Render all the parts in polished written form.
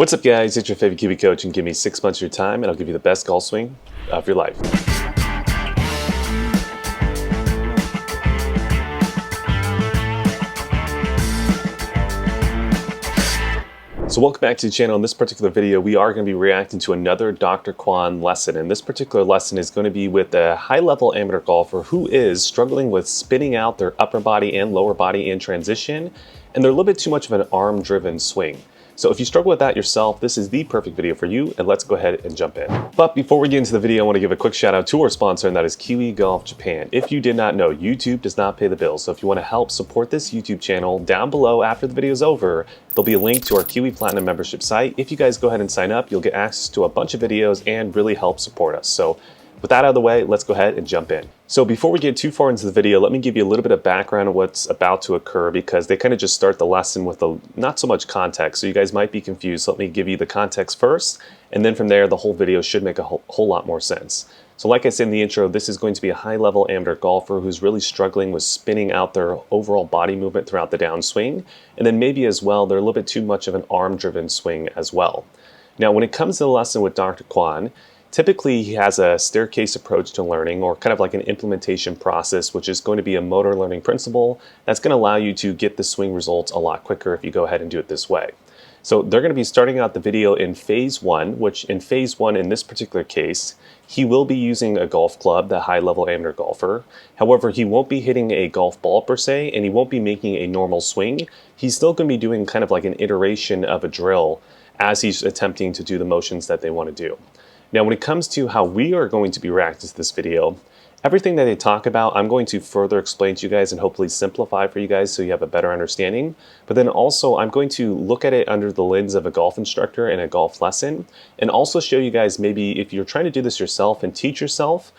What's up guys, it's your favorite Kiwicoach and give me 6 months of your time and I'll give you the best golf swing of your life. So welcome back to the channel. In this particular video, we are going to be reacting to another Dr. Kwon lesson. And this particular lesson is going to be with a high-level amateur golfer who is struggling with spinning out their upper body and lower body in transition, and they're a little bit too much of an arm-driven swing. So if you struggle with that yourself, this is the perfect video for you, and let's go ahead and jump in. But before we get into the video, I want to give a quick shout out to our sponsor, and that is Kiwicoach Japan. If you did not know, YouTube does not pay the bills. So if you want to help support this YouTube channel, down below after the video is over, there'll be a link to our Kiwi Platinum membership site. If you guys go ahead and sign up, you'll get access to a bunch of videos and really help support us. So with that out of the way, let's go ahead and jump in. So before we get too far into the video, let me give you a little bit of background on what's about to occur, because they kind of just start the lesson with not so much context. So you guys might be confused. So let me give you the context first, and then from there, the whole video should make a whole lot more sense. So like I said in the intro, this is going to be a high-level amateur golfer who's really struggling with spinning out their overall body movement throughout the downswing. And then maybe as well, they're a little bit too much of an arm-driven swing as well. Now, when it comes to the lesson with Dr. Kwon, typically, he has a staircase approach to learning, or kind of like an implementation process, which is going to be a motor learning principle that's going to allow you to get the swing results a lot quicker if you go ahead and do it this way. So they're going to be starting out the video in phase one, which in phase one, in this particular case, he will be using a golf club, the high-level amateur golfer. However, he won't be hitting a golf ball per se, and he won't be making a normal swing. He's still going to be doing kind of like an iteration of a drill as he's attempting to do the motions that they want to do. Now, when it comes to how we are going to be reacting to this video, everything that they talk about, I'm going to further explain to you guys and hopefully simplify for you guys so you have a better understanding. But then also, I'm going to look at it under the lens of a golf instructor and a golf lesson, and also show you guys maybe if you're trying to do this yourself and teach yourself,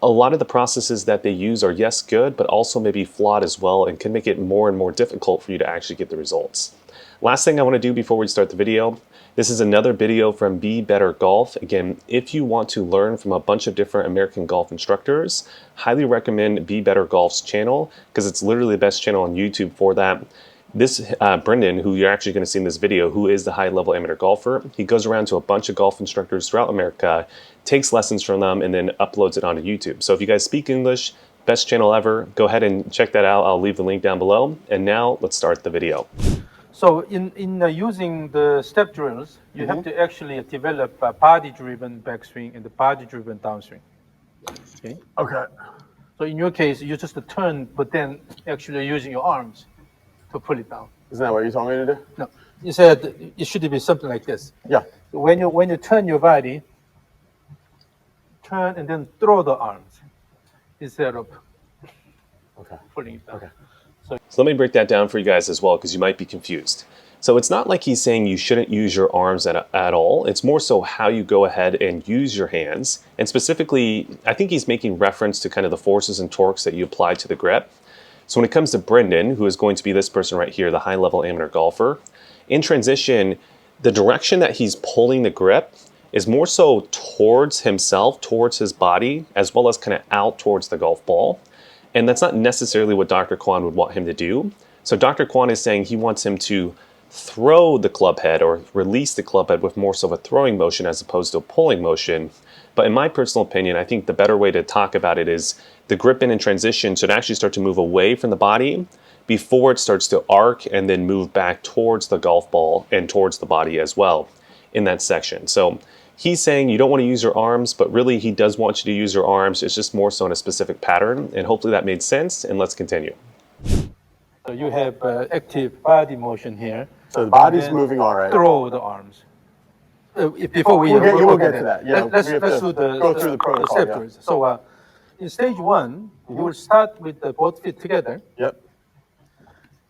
a lot of the processes that they use are, yes, good, but also maybe flawed as well, and can make it more and more difficult for you to actually get the results. Last thing I want to do before we start the video, this is another video from Be Better Golf. Again, if you want to learn from a bunch of different American golf instructors, highly recommend Be Better Golf's channel, because it's literally the best channel on YouTube for that. This Brendan, who you're actually going to see in this video, who is the high-level amateur golfer, he goes around to a bunch of golf instructors throughout America, takes lessons from them, and then uploads it onto YouTube. So if you guys speak English, best channel ever, go ahead and check that out. I'll leave the link down below. And now let's start the video. So in using the step drills, you have to actually develop a body-driven backswing and the body-driven downswing. Okay. Okay. So in your case, you just turn, but then actually using your arms to pull it down. Isn't that what you told me to do? No, you said it should be something like this. Yeah. When you turn your body, turn and then throw the arms instead of pulling it down. Okay. So let me break that down for you guys as well, because you might be confused. So it's not like he's saying you shouldn't use your arms at all. It's more so how you go ahead and use your hands. And specifically, I think he's making reference to kind of the forces and torques that you apply to the grip. So when it comes to Brendan, who is going to be this person right here, the high-level amateur golfer, in transition, the direction that he's pulling the grip is more so towards himself, towards his body, as well as kind of out towards the golf ball. And that's not necessarily what Dr. Kwon would want him to do. So Dr. Kwon is saying he wants him to throw the club head or release the club head with more so of a throwing motion as opposed to a pulling motion. But in my personal opinion, I think the better way to talk about it is the grip in transition should actually start to move away from the body before it starts to arc and then move back towards the golf ball and towards the body as well in that section. So he's saying you don't want to use your arms, but really he does want you to use your arms. It's just more so in a specific pattern, and hopefully that made sense, and let's continue. So you have active body motion here. So the body's moving all right. Throw the arms. Before we we'll get to that. Yeah, let's do go through the protocol. step drills. So in stage one, you will start with both feet together. Yep.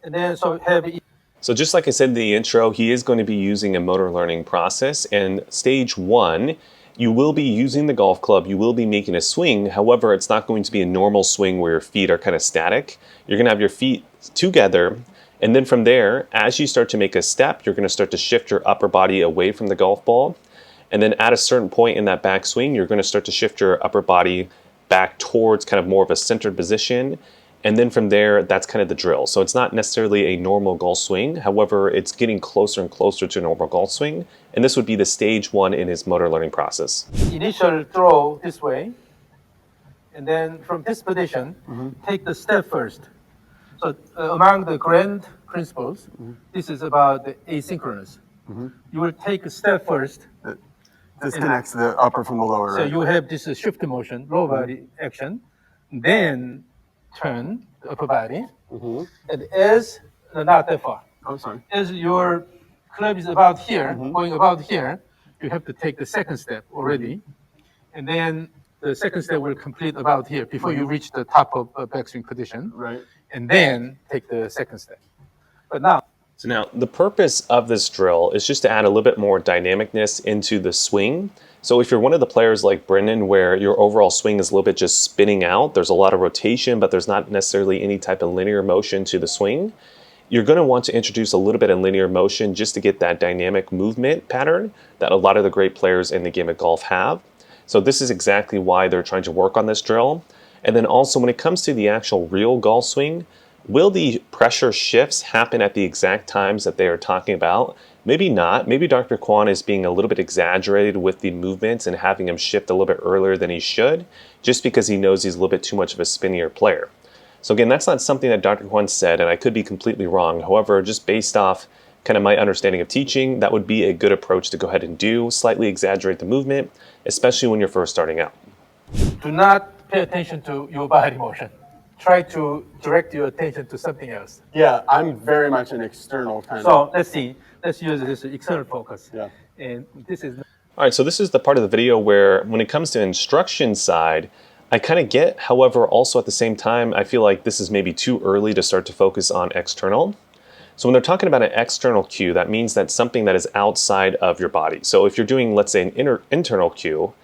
And then So just like I said in the intro, he is going to be using a motor learning process. And stage one, you will be using the golf club. You will be making a swing. However, it's not going to be a normal swing where your feet are kind of static. You're going to have your feet together. And then from there, as you start to make a step, you're going to start to shift your upper body away from the golf ball. And then at a certain point in that backswing, you're going to start to shift your upper body back towards kind of more of a centered position. And then from there, that's kind of the drill. So it's not necessarily a normal golf swing. However, it's getting closer and closer to a normal golf swing. And this would be the stage 1 in his motor learning process. Initial throw this way, and then from this position, take the step first. So among the grand principles, this is about the asynchronous. You will take a step first. Disconnects the upper from the lower. So Right? you have this shift motion, lower body action, then turn the upper body, and as not that far. Oh, sorry. As your club is about here, going about here, you have to take the second step already, and then the second step will complete about here before you reach the top of backswing position, Right. and then take the second step. But now, So now the purpose of this drill is just to add a little bit more dynamicness into the swing. So if you're one of the players like Brendan, where your overall swing is a little bit just spinning out, there's a lot of rotation, but there's not necessarily any type of linear motion to the swing, you're going to want to introduce a little bit of linear motion just to get that dynamic movement pattern that a lot of the great players in the game of golf have. So this is exactly why they're trying to work on this drill. And then also when it comes to the actual real golf swing, will the pressure shifts happen at the exact times that they are talking about? Maybe not. Maybe Dr. Kwon is being a little bit exaggerated with the movements and having him shift a little bit earlier than he should, just because he knows he's a little bit too much of a spinnier player. So again, that's not something that Dr. Kwon said, and I could be completely wrong. However, just based off kind of my understanding of teaching, that would be a good approach to go ahead and do, slightly exaggerate the movement, especially when you're first starting out. do not pay attention to your body motion. Try to direct your attention to something else. Yeah, I'm very much an external kind of. So let's see. Let's use this external focus. Yeah. And this is All right, so this is the part of the video where when it comes to instruction side, I kind of get, however, also at the same time, I feel like this is maybe too early to start to focus on external. So when they're talking about an external cue, that means that's something that is outside of your body. So if you're doing, let's say, an internal cue,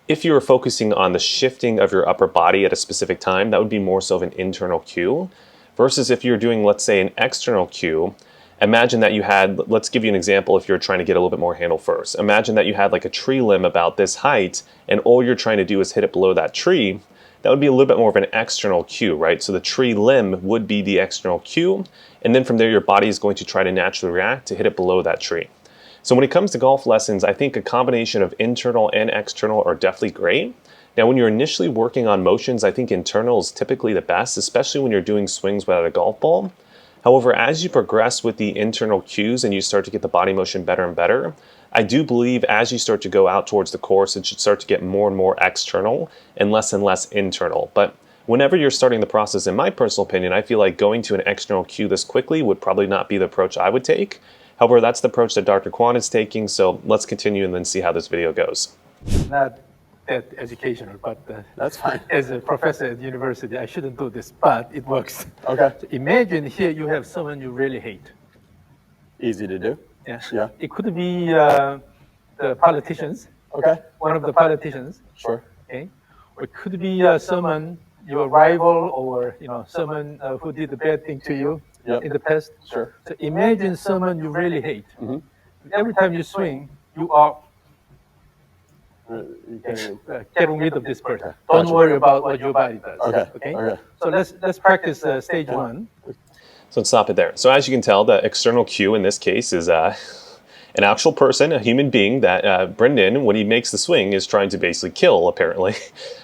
if you were focusing on the shifting of your upper body at a specific time, that would be more so of an internal cue. Versus if you're doing, let's say, an external cue, imagine that you had, let's give you an example if you're trying to get a little bit more handle first. Imagine that you had like a tree limb about this height, and all you're trying to do is hit it below that tree. That would be a little bit more of an external cue, right? So the tree limb would be the external cue, and then from there your body is going to try to naturally react to hit it below that tree. So when it comes to golf lessons, I think a combination of internal and external are definitely great. Now, when you're initially working on motions, I think internal is typically the best, especially when you're doing swings without a golf ball. However, as you progress with the internal cues and you start to get the body motion better and better, I do believe as you start to go out towards the course, it should start to get more and more external and less internal. But whenever you're starting the process, in my personal opinion, I feel like going to an external cue this quickly would probably not be the approach I would take. However, that's the approach that Dr. Kwon is taking, so let's continue and then see how this video goes. not that educational, but That's fine. as a professor at university, I shouldn't do this, but it works. Okay. So imagine here you have someone you really hate. Easy to do. Yeah. Yeah. It could be the politicians, Okay. one of the politicians, Sure. okay? Or it could be someone, your rival, or someone who did a bad thing to you Yep. in the past. Sure. So imagine someone you really hate. Every time you swing, you are You can- getting rid of this person. Okay. Don't Gotcha. worry about what your body does. Okay. Okay. So let's practice stage one. So let's stop it there. So as you can tell, the external cue in this case is an actual person, a human being that Brendan, when he makes the swing, is trying to basically kill, apparently,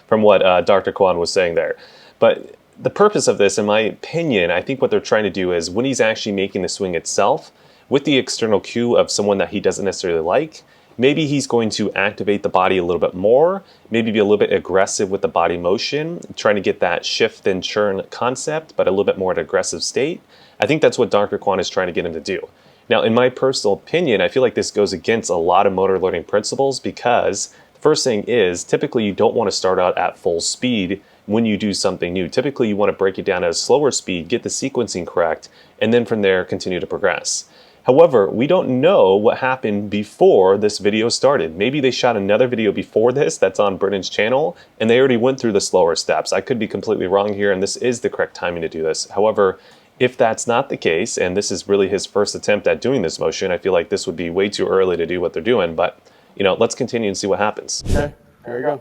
from what Dr. Kwon was saying there. But the purpose of this, in my opinion, I think what they're trying to do is when he's actually making the swing itself, with the external cue of someone that he doesn't necessarily like, maybe he's going to activate the body a little bit more, maybe be a little bit aggressive with the body motion, trying to get that shift and churn concept, but a little bit more at an aggressive state. I think that's what Dr. Kwon is trying to get him to do. Now, in my personal opinion, I feel like this goes against a lot of motor learning principles because the first thing is typically you don't want to start out at full speed when you do something new. Typically, you want to break it down at a slower speed, get the sequencing correct, and then from there continue to progress. However, we don't know what happened before this video started. Maybe they shot another video before this that's on Brendan's channel, and they already went through the slower steps. I could be completely wrong here, and this is the correct timing to do this. However, if that's not the case, and this is really his first attempt at doing this motion, I feel like this would be way too early to do what they're doing, but let's continue and see what happens. Okay. There you go.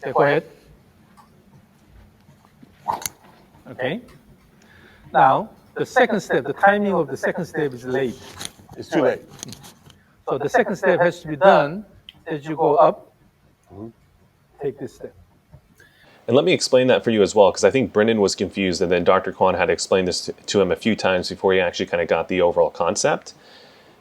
Okay, go ahead. Okay. Now, the second step, the timing of the second step is late. It's too late. So the second step has to be done as you go up. Take this step. And let me explain that for you as well, because I think Brendan was confused, and then Dr. Kwon had to explain this to him a few times before he actually kind of got the overall concept.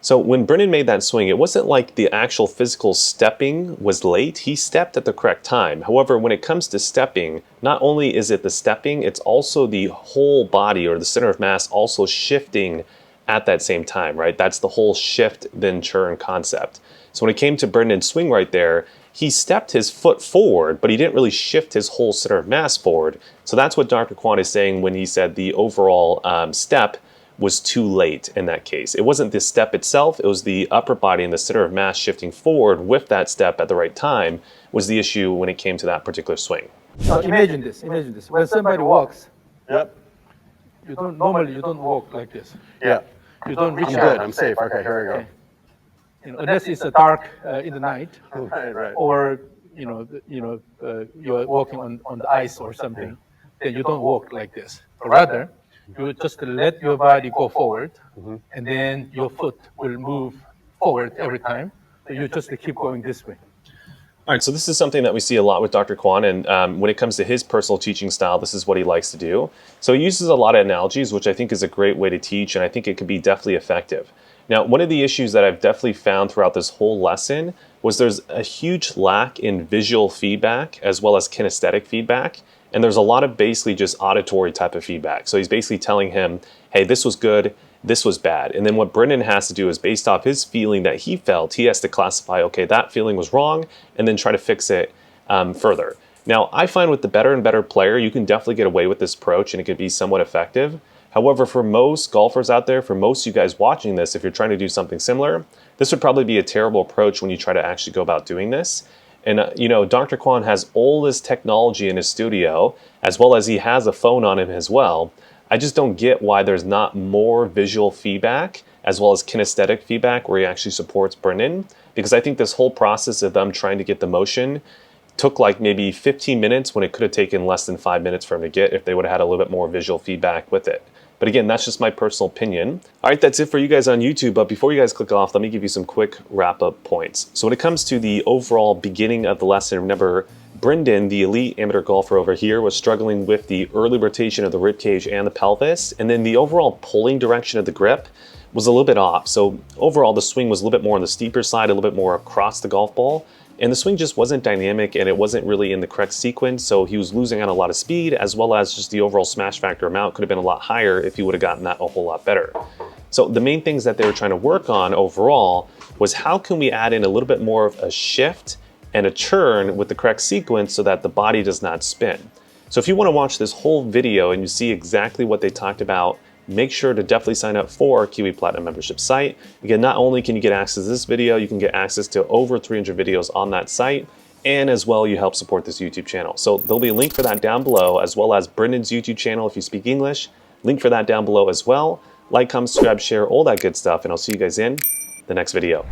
So when Brendan made that swing, it wasn't like the actual physical stepping was late. He stepped at the correct time. However, when it comes to stepping, not only is it the stepping, it's also the whole body or the center of mass also shifting at that same time, right? That's the whole shift then turn concept. So when it came to Brendan's swing right there, he stepped his foot forward, but he didn't really shift his whole center of mass forward. So that's what Dr. Kwon is saying when he said the overall step was too late in that case. It wasn't the step itself, it was the upper body and the center of mass shifting forward with that step at the right time was the issue when it came to that particular swing. So imagine this. When somebody walks, Yep. normally you don't walk like this. Yeah. You don't reach I'm out. good. I'm safe. Okay, here we go. Unless it's dark in the night, Right. or you're walking on the ice or something, then you don't walk like this. Rather, you just let your body go forward, and then your foot will move forward every time. So you just keep going this way. All right, so this is something that we see a lot with Dr. Kwon, and when it comes to his personal teaching style, this is what he likes to do. So he uses a lot of analogies, which I think is a great way to teach, and I think it could be definitely effective. Now, one of the issues that I've definitely found throughout this whole lesson was there's a huge lack in visual feedback as well as kinesthetic feedback, and there's a lot of basically just auditory type of feedback. So he's basically telling him, hey, this was good, this was bad. And then what Brendan has to do is based off his feeling that he felt, he has to classify, okay, that feeling was wrong, and then try to fix it further. Now, I find with the better and better player, you can definitely get away with this approach and it could be somewhat effective. However, for most golfers out there, for most of you guys watching this, if you're trying to do something similar, this would probably be a terrible approach when you try to actually go about doing this. And, Dr. Kwon has all this technology in his studio, as well as he has a phone on him as well. I just don't get why there's not more visual feedback as well as kinesthetic feedback where he actually supports Brendan, because I think this whole process of them trying to get the motion took like maybe 15 minutes when it could have taken less than 5 minutes for him to get if they would have had a little bit more visual feedback with it. But again, that's just my personal opinion. All right, that's it for you guys on YouTube. But before you guys click off, let me give you some quick wrap-up points. So when it comes to the overall beginning of the lesson, remember, Brendan, the elite amateur golfer over here, was struggling with the early rotation of the ribcage and the pelvis, and then the overall pulling direction of the grip was a little bit off. So overall, the swing was a little bit more on the steeper side, a little bit more across the golf ball, and the swing just wasn't dynamic and it wasn't really in the correct sequence, so he was losing out a lot of speed, as well as just the overall smash factor amount could have been a lot higher if he would have gotten that a whole lot better. So the main things that they were trying to work on overall was how can we add in a little bit more of a shift and a turn with the correct sequence so that the body does not spin. So if you want to watch this whole video and you see exactly what they talked about, make sure to definitely sign up for our Kiwi Platinum membership site. Again, not only can you get access to this video, you can get access to over 300 videos on that site, and as well, you help support this YouTube channel. So there'll be a link for that down below, as well as Brendan's YouTube channel if you speak English. Link for that down below as well. Like, comment, subscribe, share, all that good stuff, and I'll see you guys in the next video.